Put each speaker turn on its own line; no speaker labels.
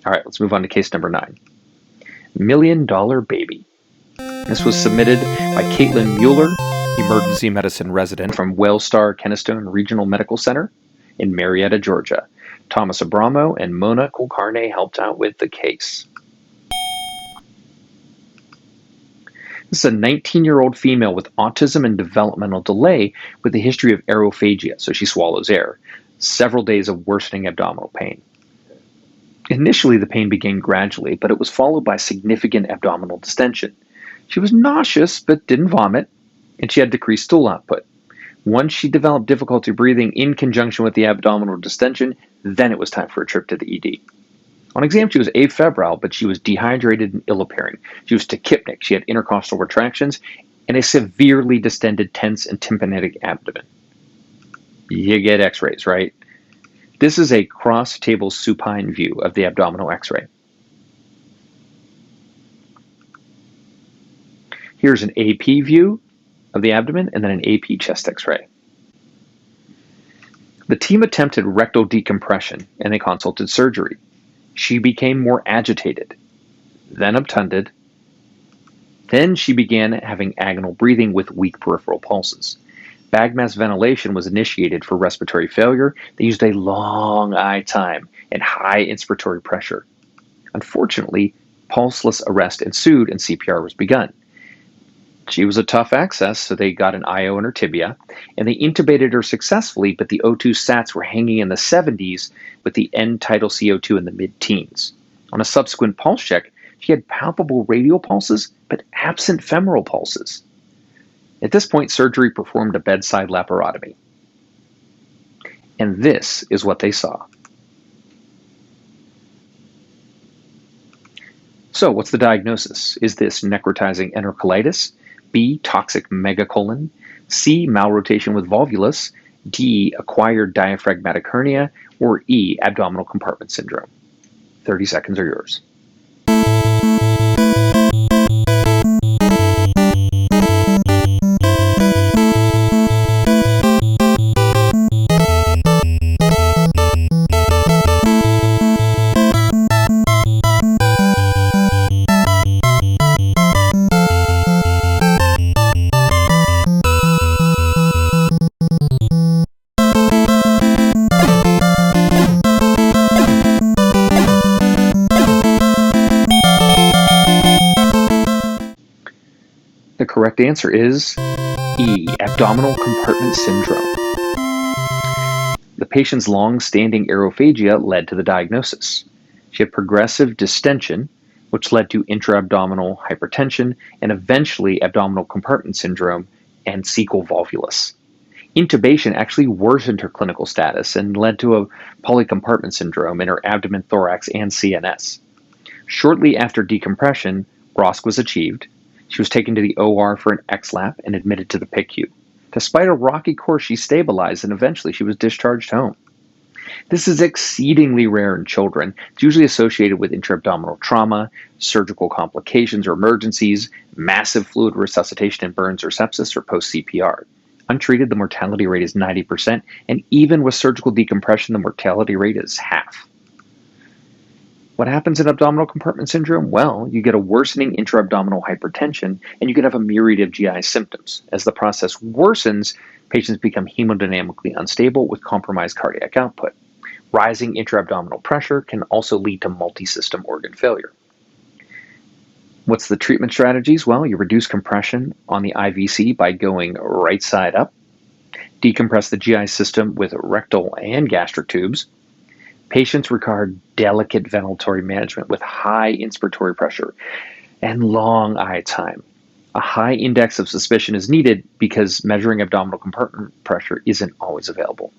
All right, let's move on to case number 9. $1 Million Baby. This was submitted by Caitlin Mueller, emergency medicine resident from WellStar Kennestone Regional Medical Center in Marietta, Georgia. Thomas Abramo and Mona Kulkarni helped out with the case. This is a 19-year-old female with autism and developmental delay with a history of aerophagia, so she swallows air, several days of worsening abdominal pain. Initially, the pain began gradually, but it was followed by significant abdominal distension. She was nauseous but didn't vomit, and she had decreased stool output. Once she developed difficulty breathing in conjunction with the abdominal distension, then it was time for a trip to the ED. On exam, she was afebrile, but she was dehydrated and ill-appearing. She was tachypnic. She had intercostal retractions and a severely distended, tense, and tympanic abdomen. You get x-rays, right? This is a cross-table supine view of the abdominal x-ray. Here's an AP view of the abdomen and then an AP chest x-ray. The team attempted rectal decompression and they consulted surgery. She became more agitated, then obtunded. Then she began having agonal breathing with weak peripheral pulses. Bag mask ventilation was initiated for respiratory failure. They used a long I time and high inspiratory pressure. Unfortunately, pulseless arrest ensued and CPR was begun. She was a tough access, so they got an IO in her tibia, and they intubated her successfully, but the O2 sats were hanging in the 70s with the end tidal CO2 in the mid-teens. On a subsequent pulse check, she had palpable radial pulses, but absent femoral pulses. At this point, surgery performed a bedside laparotomy. And this is what they saw. So, what's the diagnosis? Is this necrotizing enterocolitis? B, toxic megacolon, C, malrotation with volvulus, D, acquired diaphragmatic hernia, or E, abdominal compartment syndrome? 30 seconds are yours. The correct answer is E, abdominal compartment syndrome. The patient's long-standing aerophagia led to the diagnosis. She had progressive distension, which led to intra-abdominal hypertension and eventually abdominal compartment syndrome and cecal volvulus. Intubation actually worsened her clinical status and led to a polycompartment syndrome in her abdomen, thorax, and CNS. Shortly after decompression, ROSC was achieved. She was taken to the OR for an XLAP and admitted to the PICU. Despite a rocky course, she stabilized and eventually she was discharged home. This is exceedingly rare in children. It's usually associated with intra-abdominal trauma, surgical complications or emergencies, massive fluid resuscitation in burns or sepsis, or post-CPR. Untreated, the mortality rate is 90%, and even with surgical decompression, the mortality rate is half. What happens in abdominal compartment syndrome? Well, you get a worsening intra-abdominal hypertension, and you can have a myriad of GI symptoms. As the process worsens, patients become hemodynamically unstable with compromised cardiac output. Rising intra-abdominal pressure can also lead to multi-system organ failure. What's the treatment strategies? Well, you reduce compression on the IVC by going right side up, decompress the GI system with rectal and gastric tubes. Patients require delicate ventilatory management with high inspiratory pressure and long I time. A high index of suspicion is needed because measuring abdominal compartment pressure isn't always available.